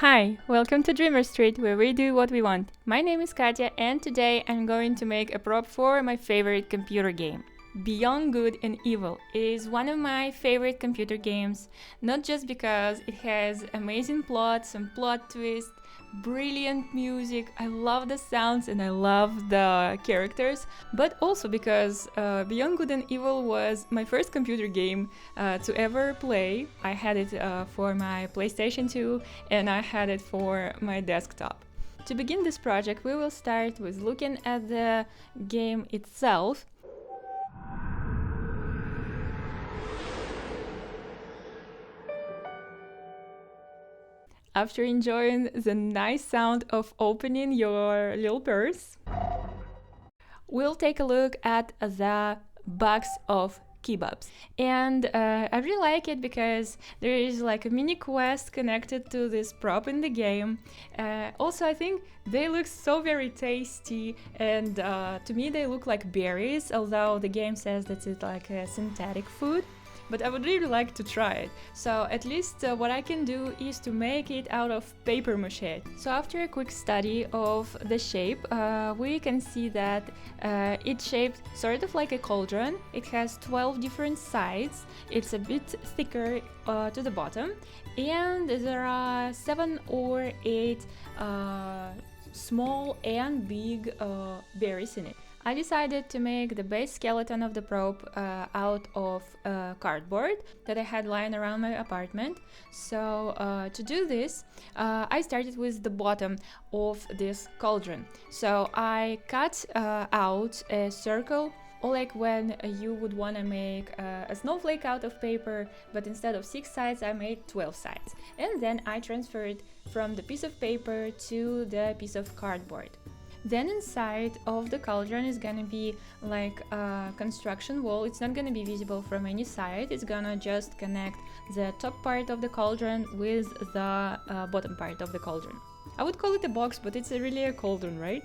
Hi, welcome to Dreamer Street, where we do what we want. My name is Katya, and today I'm going to make a prop for my favorite computer game. Beyond Good and Evil is one of my favorite computer games, not just because it has amazing plot, some plot twist, brilliant music, I love the sounds and I love the characters, but also because Beyond Good and Evil was my first computer game to ever play. I had it for my PlayStation 2 and I had it for my desktop. To begin this project, we will start with looking at the game itself. After enjoying the nice sound of opening your little purse, we'll take a look at the box of kebabs. And I really like it because there is like a mini quest connected to this prop in the game. Also, I think they look so very tasty, and to me they look like berries, although the game says that it's like a synthetic food. But I would really like to try it. So at least what I can do is to make it out of paper mache. So after a quick study of the shape, we can see that it's shaped sort of like a cauldron. It has 12 different sides. It's a bit thicker to the bottom, and there are 7 or 8 small and big berries in it. I decided to make the base skeleton of the prop out of cardboard that I had lying around my apartment. So to do this, I started with the bottom of this cauldron. So I cut out a circle, or like when you would want to make a snowflake out of paper, but instead of 6 sides I made 12 sides. And then I transferred from the piece of paper to the piece of cardboard. Then inside of the cauldron is gonna be like a construction wall. It's not gonna be visible from any side. It's gonna just connect the top part of the cauldron with the bottom part of the cauldron. I would call it a box, but it's really a cauldron, right?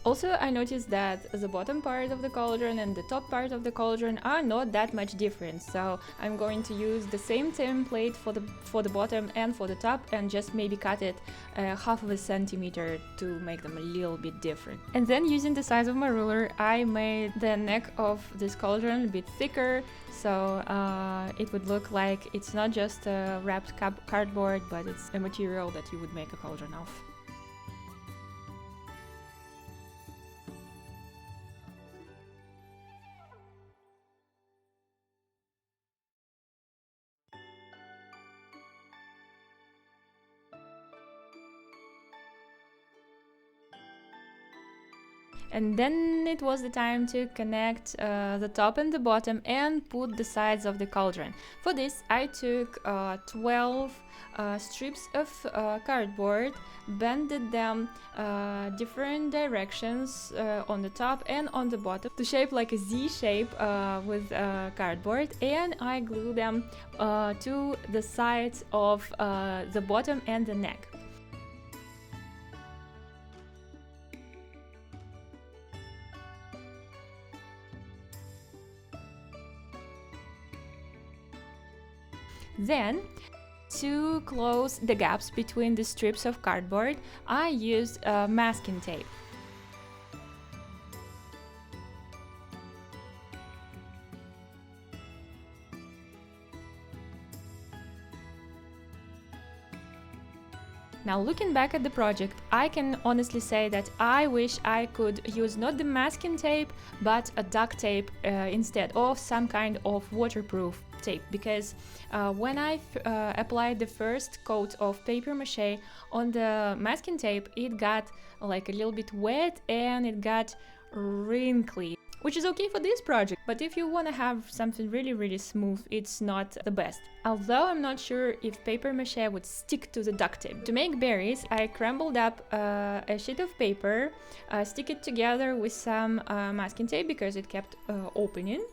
Also, I noticed that the bottom part of the cauldron and the top part of the cauldron are not that much different, so I'm going to use the same template for the bottom and for the top, and just maybe cut it half of a centimeter to make them a little bit different. And then, using the size of my ruler, I made the neck of this cauldron a bit thicker, so it would look like it's not just a wrapped cardboard, but it's a material that you would make a cauldron of. And then it was the time to connect the top and the bottom and put the sides of the cauldron. For this I took 12 strips of cardboard, bended them different directions on the top and on the bottom to shape like a Z shape with cardboard, and I glued them to the sides of the bottom and the neck. Then, to close the gaps between the strips of cardboard, I used masking tape. Now, looking back at the project, I can honestly say that I wish I could use not the masking tape, but a duct tape instead, of some kind of waterproof tape, because when I applied the first coat of paper mache on the masking tape, it got like a little bit wet and it got wrinkly, which is okay for this project, but if you want to have something really smooth, it's not the best. Although I'm not sure if paper mache would stick to the duct tape. To make berries, I crumbled up a sheet of paper, stick it together with some masking tape because it kept opening.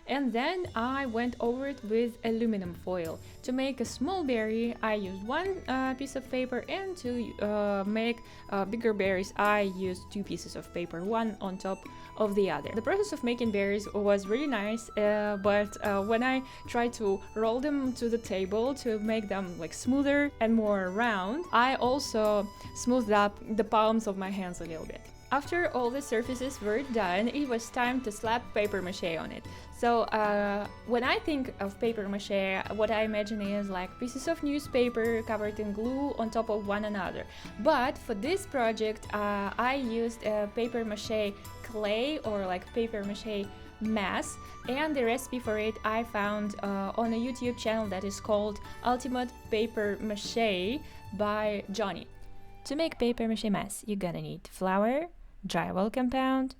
and then I went over it with aluminum foil. To make a small berry, I used one piece of paper, and to make bigger berries, I used 2 pieces of paper, one on top of the other. The process of making berries was really nice, but when I tried to roll them to the table to make them like smoother and more round, I also smoothed up the palms of my hands a little bit. After all the surfaces were done, it was time to slap paper mache on it. So when I think of paper mache, what I imagine is like pieces of newspaper covered in glue on top of one another. But for this project, I used paper mache clay, or like paper mache mass, and the recipe for it I found on a YouTube channel that is called Ultimate Paper Mache by Johnny. To make paper mache mass, you're gonna need flour, drywall compound,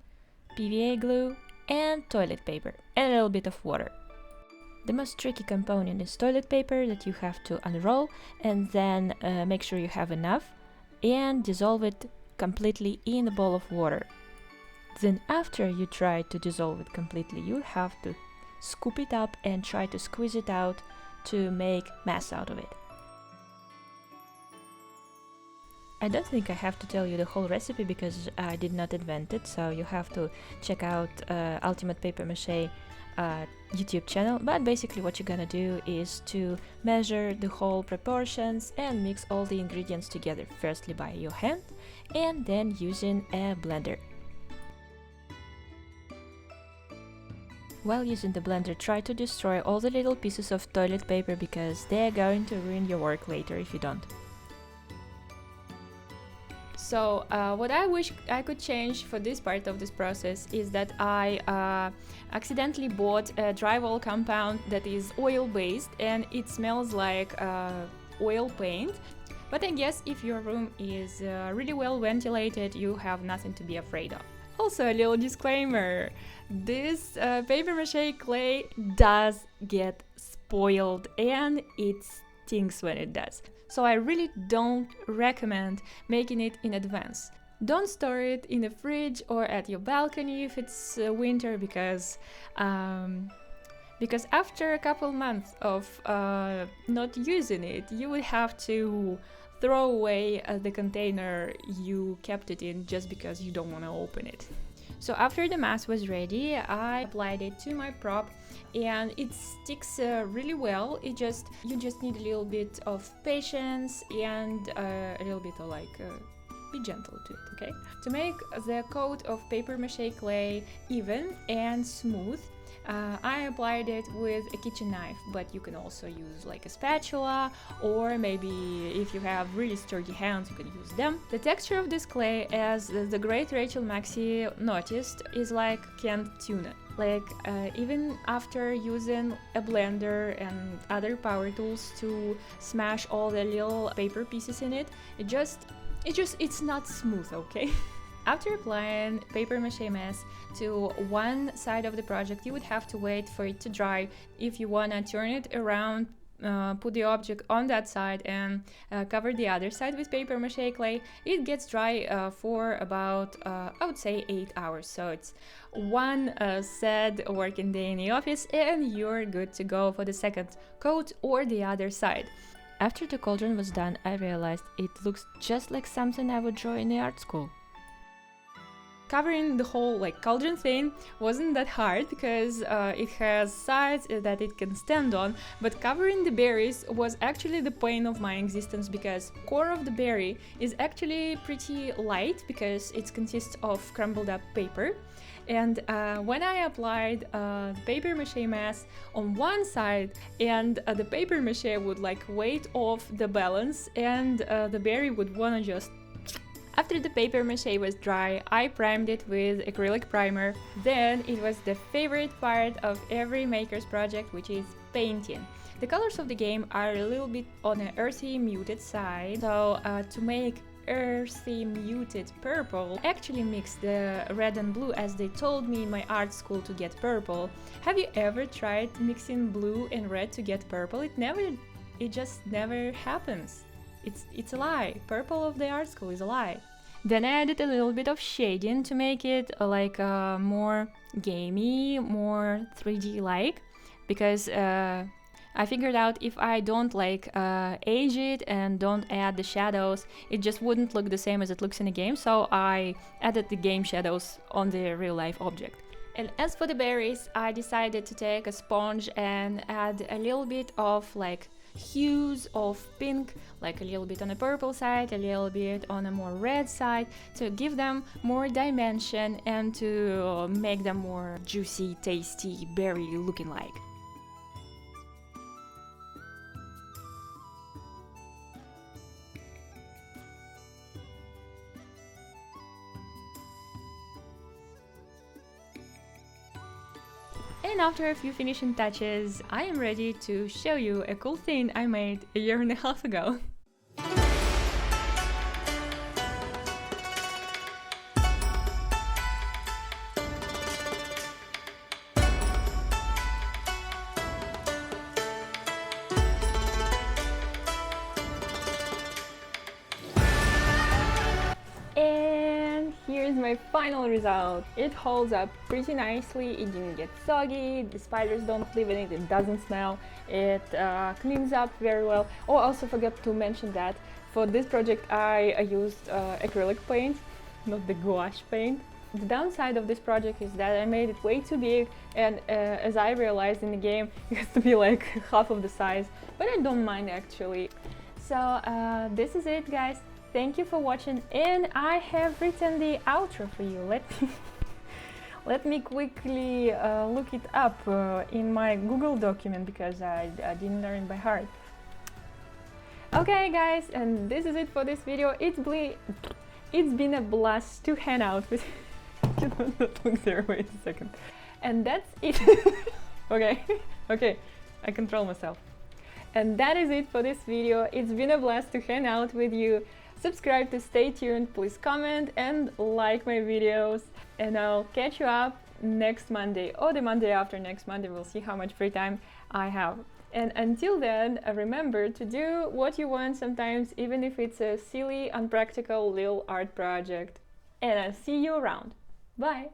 PVA glue, and toilet paper, and a little bit of water. The most tricky component is toilet paper that you have to unroll and then make sure you have enough and dissolve it completely in a bowl of water. Then after you try to dissolve it completely, you have to scoop it up and try to squeeze it out to make mass out of it. I don't think I have to tell you the whole recipe because I did not invent it, so you have to check out Ultimate Paper Mache YouTube channel. But basically what you're gonna do is to measure the whole proportions and mix all the ingredients together, firstly by your hand and then using a blender. While using the blender, try to destroy all the little pieces of toilet paper because they're going to ruin your work later if you don't. So what I wish I could change for this part of this process is that I accidentally bought a drywall compound that is oil-based and it smells like oil paint. But I guess if your room is really well ventilated, you have nothing to be afraid of. Also, a little disclaimer, this paper mache clay does get spoiled and it stinks when it does. So I really don't recommend making it in advance. Don't store it in the fridge or at your balcony if it's winter because after a couple months of not using it, you would have to throw away the container you kept it in just because you don't want to open it. So after the mass was ready, I applied it to my prop and it sticks really well. You just need a little bit of patience and a little bit of be gentle to it, okay? To make the coat of paper mache clay even and smooth, I applied it with a kitchen knife, but you can also use like a spatula, or maybe if you have really sturdy hands, you can use them. The texture of this clay, as the great Rachel Maxey noticed, is like canned tuna. Even after using a blender and other power tools to smash all the little paper pieces in it, it's not smooth, okay? After applying paper mache mass to one side of the project, you would have to wait for it to dry. If you want to turn it around, put the object on that side and cover the other side with paper mache clay, it gets dry for about, I would say, 8 hours. So it's one sad working day in the office and you're good to go for the second coat or the other side. After the cauldron was done, I realized it looks just like something I would draw in the art school. Covering the whole cauldron thing wasn't that hard because it has sides that it can stand on, but covering the berries was actually the pain of my existence because core of the berry is actually pretty light because it consists of crumbled up paper. And when I applied paper mache mass on one side and the paper mache would weight off the balance and the berry would wanna just. After the paper mache was dry, I primed it with acrylic primer. Then it was the favorite part of every maker's project, which is painting. The colors of the game are a little bit on an earthy muted side, so to make earthy muted purple, I actually mixed the red and blue as they told me in my art school to get purple. Have you ever tried mixing blue and red to get purple? It just never happens. It's a lie. Purple of the art school is a lie. Then I added a little bit of shading to make it like more gamey, more 3D like, because I figured out if I don't like age it and don't add the shadows, it just wouldn't look the same as it looks in the game, so I added the game shadows on the real life object. And as for the berries, I decided to take a sponge and add a little bit of like hues of pink, like a little bit on the purple side, a little bit on a more red side, to give them more dimension and to make them more juicy, tasty, berry looking like. And after a few finishing touches, I am ready to show you a cool thing I made a year and a half ago. And here's my final result. It holds up pretty nicely, it didn't get soggy, the spiders don't live in it, it doesn't smell, it cleans up very well. Oh, I also forgot to mention that for this project I used acrylic paint, not the gouache paint. The downside of this project is that I made it way too big, and as I realized in the game, it has to be like half of the size, but I don't mind actually. So this is it, guys. Thank you for watching, and I have written the outro for you. Let me quickly look it up in my Google document, because I didn't learn it by heart. Okay guys, and this is it for this video. It's been a blast to hang out with you. Don't look there, wait a second. And that's it. Okay, I control myself. And that is it for this video. It's been a blast to hang out with you. Subscribe to stay tuned, please comment and like my videos, and I'll catch you up next Monday or the Monday after next Monday. We'll see how much free time I have. And until then, remember to do what you want sometimes, even if it's a silly, unpractical little art project. And I'll see you around. Bye!